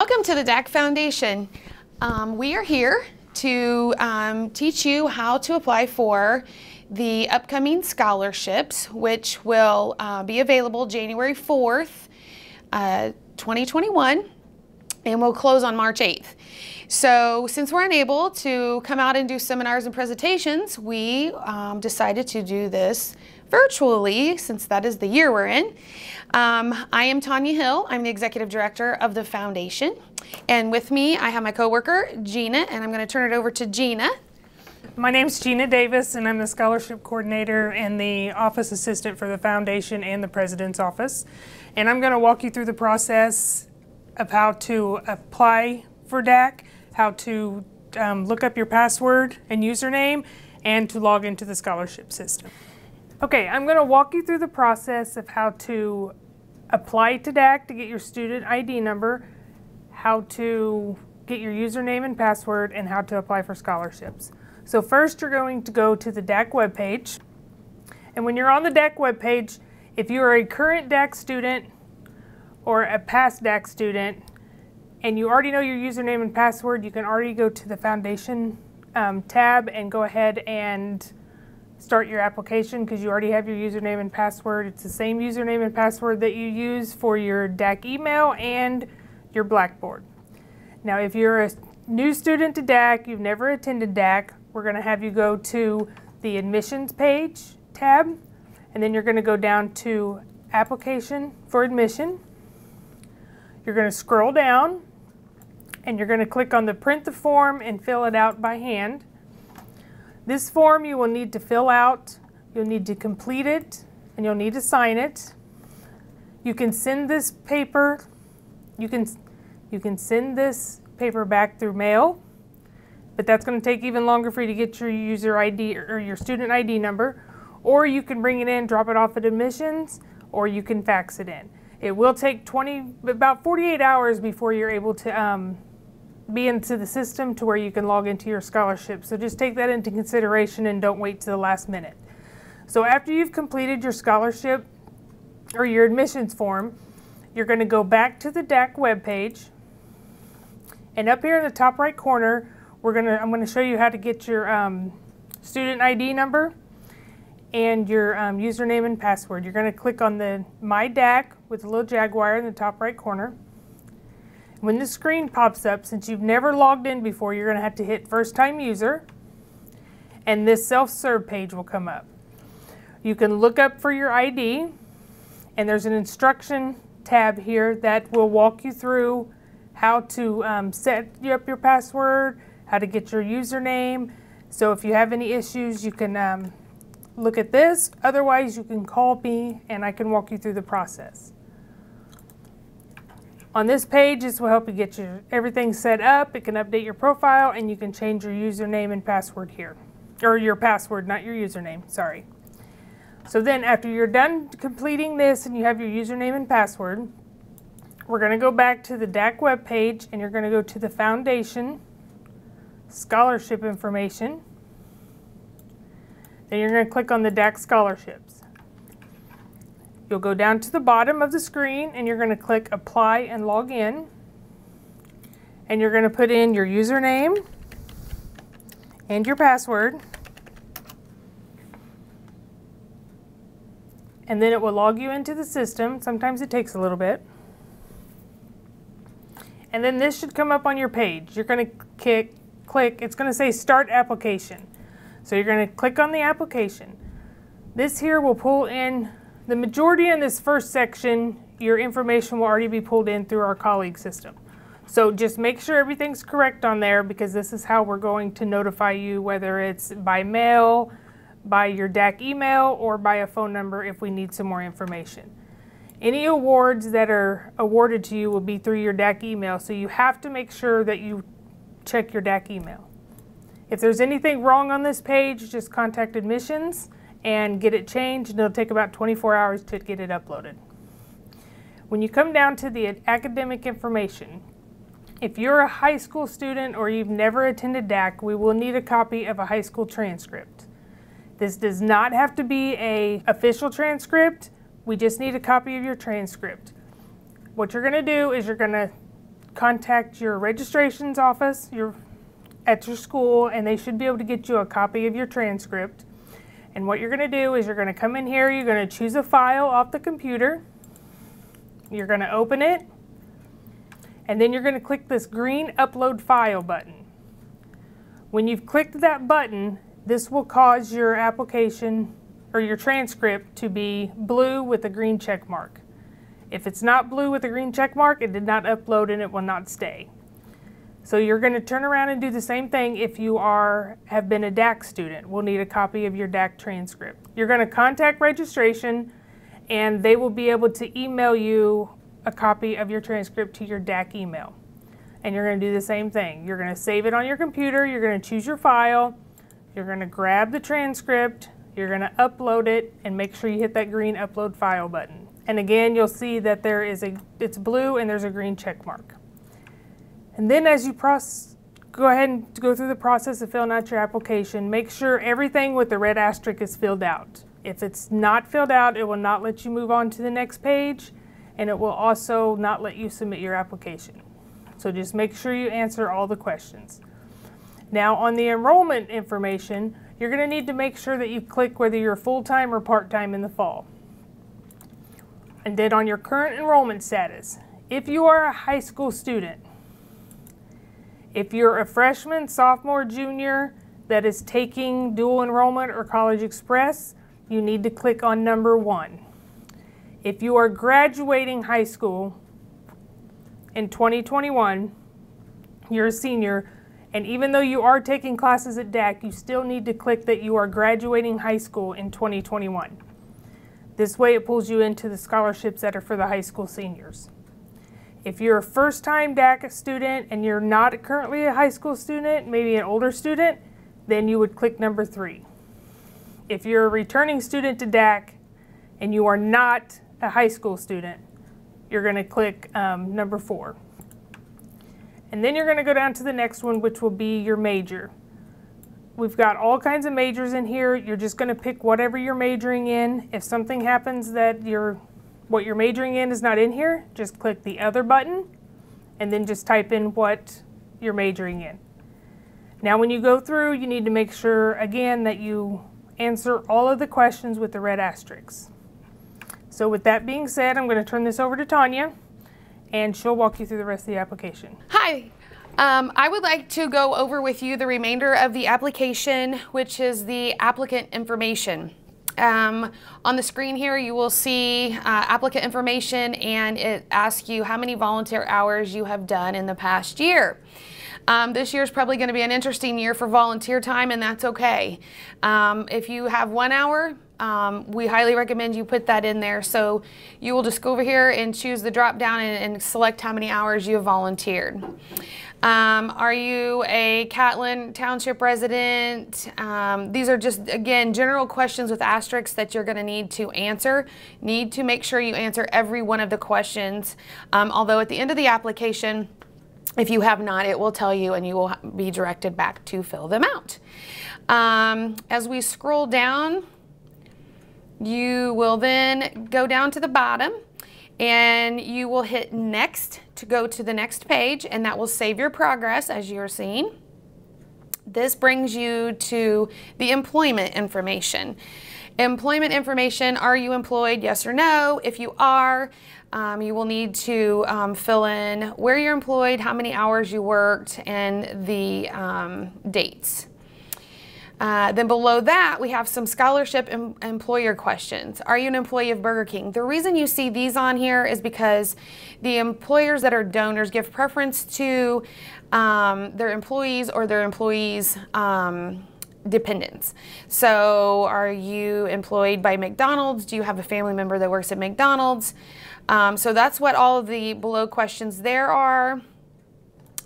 Welcome to the DACC Foundation. We are here to teach you how to apply for the upcoming scholarships, which will be available January 4th, 2021, and will close on March 8th. So since we're unable to come out and do seminars and presentations, we decided to do this virtually, since that is the year we're in. I am Tanya Hill. I'm the Executive Director of the Foundation. And with me, I have my coworker, Gina, and I'm going to turn it over to Gina. My name's Gina Davis, and I'm the Scholarship Coordinator and the Office Assistant for the Foundation and the President's Office. And I'm going to walk you through the process of how to apply for DACC, how to look up your password and username, and to log into the scholarship system. Okay, I'm going to walk you through the process of how to apply to DACC to get your student ID number, how to get your username and password, and how to apply for scholarships. So first you're going to go to the DACC webpage. And when you're on the DACC webpage, if you are a current DACC student or a past DACC student, and you already know your username and password, you can already go to the Foundation tab and go ahead and start your application because you already have your username and password. It's the same username and password that you use for your DACC email and your Blackboard. Now, if you're a new student to DACC, you've never attended DACC, we're going to have you go to the Admissions page tab, and then you're going to go down to Application for Admission. You're going to scroll down, and you're going to click on the Print the Form and fill it out by hand. This form you will need to fill out, you'll need to complete it, and you'll need to sign it. You can send this paper, you can send this paper back through mail, but that's going to take even longer for you to get your user ID or your student ID number, or you can bring it in, drop it off at admissions, or you can fax it in. It will take about 48 hours before you're able to be into the system to where you can log into your scholarship. So just take that into consideration and don't wait to the last minute. So after you've completed your scholarship or your admissions form, you're going to go back to the DACC webpage, and up here in the top right corner, I'm going to show you how to get your student ID number and your username and password. You're going to click on the My DACC with the little jaguar in the top right corner. When the screen pops up, since you've never logged in before, you're going to have to hit First Time User, and this self-serve page will come up. You can look up for your ID, and there's an instruction tab here that will walk you through how to set up your password, how to get your username. So if you have any issues, you can look at this. Otherwise, you can call me, and I can walk you through the process. On this page, this will help you get everything set up. It can update your profile, and you can change your username and password here. Or your password, not your username, sorry. So then after you're done completing this and you have your username and password, we're going to go back to the DACC webpage, and you're going to go to the Foundation Scholarship Information. Then you're going to click on the DACC Scholarships. You'll go down to the bottom of the screen, and you're going to click Apply and Log In. And you're going to put in your username and your password. And then it will log you into the system. Sometimes it takes a little bit. And then this should come up on your page. You're going to click, it's going to say Start Application. So you're going to click on the application. This here will pull in the majority in this first section. Your information will already be pulled in through our colleague system. So just make sure everything's correct on there, because this is how we're going to notify you, whether it's by mail, by your DACC email, or by a phone number if we need some more information. Any awards that are awarded to you will be through your DACC email, so you have to make sure that you check your DACC email. If there's anything wrong on this page, just contact admissions and get it changed, and it'll take about 24 hours to get it uploaded. When you come down to the academic information, if you're a high school student or you've never attended DACC, we will need a copy of a high school transcript. This does not have to be an official transcript. We just need a copy of your transcript. What you're going to do is you're going to contact your registrations office at your school, and they should be able to get you a copy of your transcript. And what you're going to do is you're going to come in here, you're going to choose a file off the computer, you're going to open it, and then you're going to click this green Upload File button. When you've clicked that button, this will cause your application or your transcript to be blue with a green check mark. If it's not blue with a green check mark, it did not upload and it will not stay. So you're going to turn around and do the same thing if you have been a DACC student. We'll need a copy of your DACC transcript. You're going to contact registration, and they will be able to email you a copy of your transcript to your DACC email. And you're going to do the same thing. You're going to save it on your computer, you're going to choose your file, you're going to grab the transcript, you're going to upload it, and make sure you hit that green Upload File button. And again, you'll see that it's blue and there's a green check mark. And then as you go ahead and go through the process of filling out your application, make sure everything with the red asterisk is filled out. If it's not filled out, it will not let you move on to the next page, and it will also not let you submit your application. So just make sure you answer all the questions. Now on the enrollment information, you're going to need to make sure that you click whether you're full-time or part-time in the fall. And then on your current enrollment status, if you are a high school student, if you're a freshman, sophomore, junior that is taking dual enrollment or College Express, you need to click on number 1. If you are graduating high school in 2021, you're a senior, and even though you are taking classes at DACC, you still need to click that you are graduating high school in 2021. This way it pulls you into the scholarships that are for the high school seniors. If you're a first-time DACC student and you're not currently a high school student, maybe an older student, then you would click number 3. If you're a returning student to DACC and you are not a high school student, you're going to click number 4. And then you're going to go down to the next one, which will be your major. We've got all kinds of majors in here. You're just going to pick whatever you're majoring in. If something happens that what you're majoring in is not in here, just click the other button and then just type in what you're majoring in. Now when you go through, you need to make sure again that you answer all of the questions with the red asterisks. So with that being said, I'm going to turn this over to Tanya and she'll walk you through the rest of the application. Hi. I would like to go over with you the remainder of the application, which is the applicant information. On the screen here you will see applicant information, and it asks you how many volunteer hours you have done in the past year. This year is probably going to be an interesting year for volunteer time, and that's okay. If you have 1 hour, we highly recommend you put that in there. So you will just go over here and choose the drop down and select how many hours you have volunteered. Are you a Catlin Township resident? These are just, again, general questions with asterisks that you're going to need to answer. Need to make sure you answer every one of the questions. Although at the end of the application, if you have not, it will tell you and you will be directed back to fill them out. As we scroll down, you will then go down to the bottom and you will hit next to go to the next page, and that will save your progress as you're seeing. This brings you to the employment information. Employment information, are you employed, yes or no? If you are, you will need to fill in where you're employed, how many hours you worked, and the dates. Then below that, we have some scholarship employer questions. Are you an employee of Burger King? The reason you see these on here is because the employers that are donors give preference to their employees or their employees' dependents. So are you employed by McDonald's? Do you have a family member that works at McDonald's? So that's what all of the below questions there are.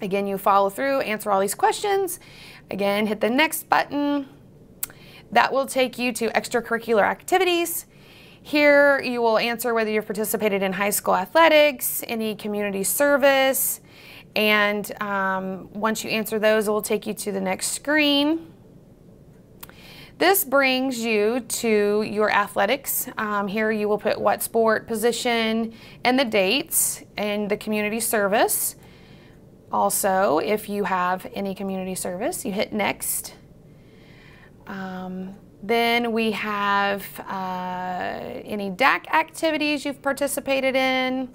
Again, you follow through, answer all these questions. Again, hit the next button. That will take you to extracurricular activities. Here you will answer whether you've participated in high school athletics, any community service, and once you answer those, it will take you to the next screen. This brings you to your athletics. Here you will put what sport, position, and the dates, and the community service. Also, if you have any community service, you hit next. Then we have any DACC activities you've participated in.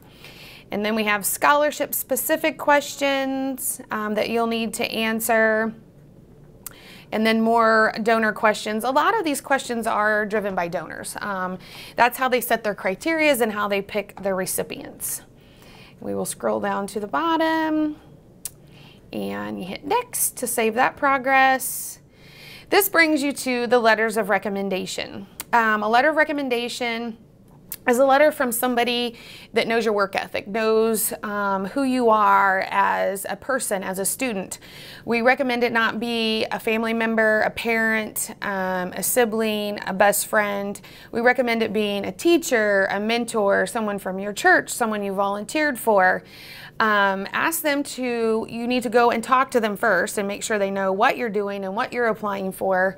And then we have scholarship-specific questions that you'll need to answer. And then more donor questions. A lot of these questions are driven by donors. That's how they set their criteria and how they pick their recipients. We will scroll down to the bottom and you hit next to save that progress. This brings you to the letters of recommendation. A letter of recommendation is a letter from somebody that knows your work ethic, knows who you are as a person, as a student. We recommend it not be a family member, a parent, a sibling, a best friend. We recommend it being a teacher, a mentor, someone from your church, someone you volunteered for. Ask them to, you need to go and talk to them first and make sure they know what you're doing and what you're applying for,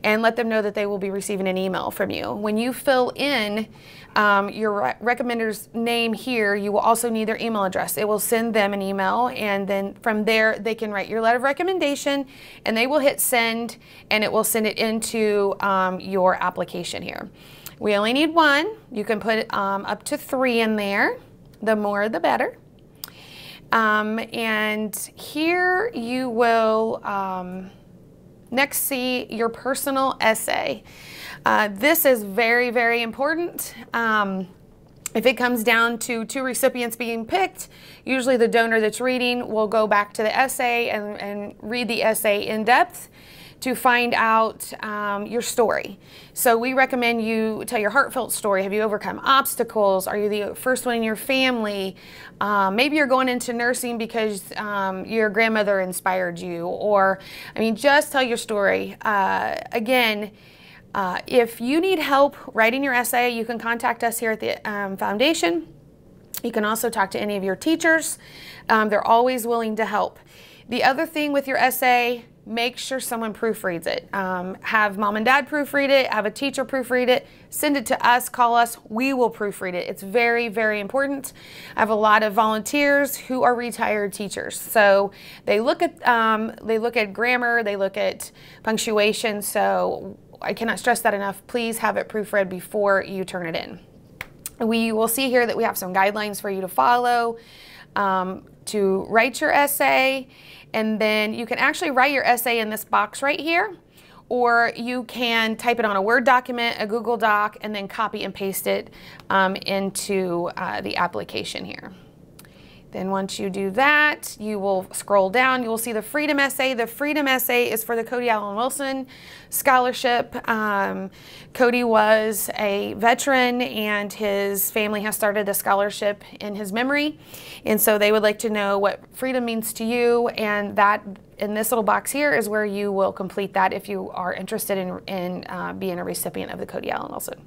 and let them know that they will be receiving an email from you. When you fill in your recommender's name here, you will also need their email address. It will send them an email, and then from there they can write your letter of recommendation, and they will hit send, and it will send it into your application here. We only need one. You can put up to 3 in there. The more the better. And here you will next see your personal essay. This is very, very important. If it comes down to 2 recipients being picked, usually the donor that's reading will go back to the essay and read the essay in depth to find out your story. So we recommend you tell your heartfelt story. Have you overcome obstacles? Are you the first one in your family? Maybe you're going into nursing because your grandmother inspired you, or, I mean, just tell your story. Again, if you need help writing your essay, you can contact us here at the foundation. You can also talk to any of your teachers. They're always willing to help. The other thing with your essay, make sure someone proofreads it. Have mom and dad proofread it, have a teacher proofread it, send it to us, call us, we will proofread it. It's very, very important. I have a lot of volunteers who are retired teachers. So they look at grammar, they look at punctuation, so I cannot stress that enough. Please have it proofread before you turn it in. We will see here that we have some guidelines for you to follow to write your essay. And then you can actually write your essay in this box right here, or you can type it on a Word document, a Google Doc, and then copy and paste it into the application here. Then once you do that, you will scroll down, you will see the Freedom Essay. The Freedom Essay is for the Cody Allen Wilson Scholarship. Cody was a veteran and his family has started a scholarship in his memory. And so they would like to know what freedom means to you, and that in this little box here is where you will complete that if you are interested in being a recipient of the Cody Allen Wilson.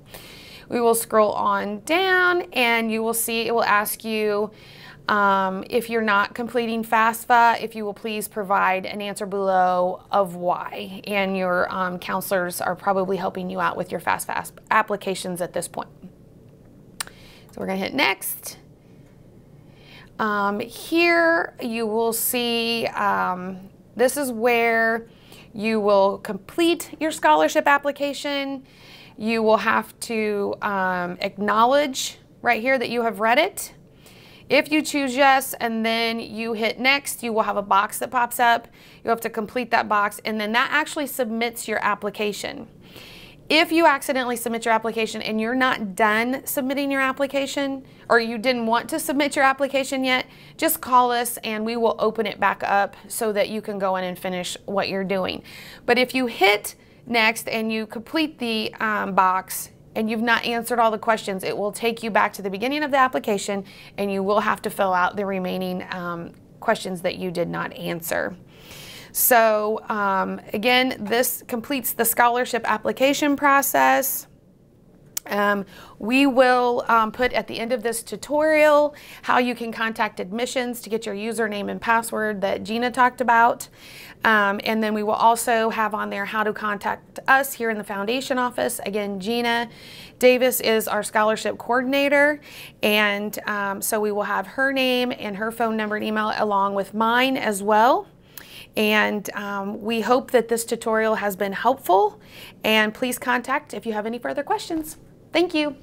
We will scroll on down and you will see it will ask you if you're not completing FAFSA, if you will please provide an answer below of why. And your counselors are probably helping you out with your FAFSA applications at this point. So we're going to hit next. Here you will see this is where you will complete your scholarship application. You will have to acknowledge right here that you have read it. If you choose yes and then you hit next, you will have a box that pops up. You have to complete that box, and then that actually submits your application. If you accidentally submit your application and you're not done submitting your application, or you didn't want to submit your application yet, just call us and we will open it back up so that you can go in and finish what you're doing. But if you hit next and you complete the box and you've not answered all the questions, it will take you back to the beginning of the application and you will have to fill out the remaining questions that you did not answer. So again, this completes the scholarship application process. We will put at the end of this tutorial how you can contact admissions to get your username and password that Gina talked about. And then we will also have on there how to contact us here in the foundation office. Again, Gina Davis is our scholarship coordinator, and so we will have her name and her phone number and email along with mine as well. And we hope that this tutorial has been helpful, and please contact if you have any further questions. Thank you.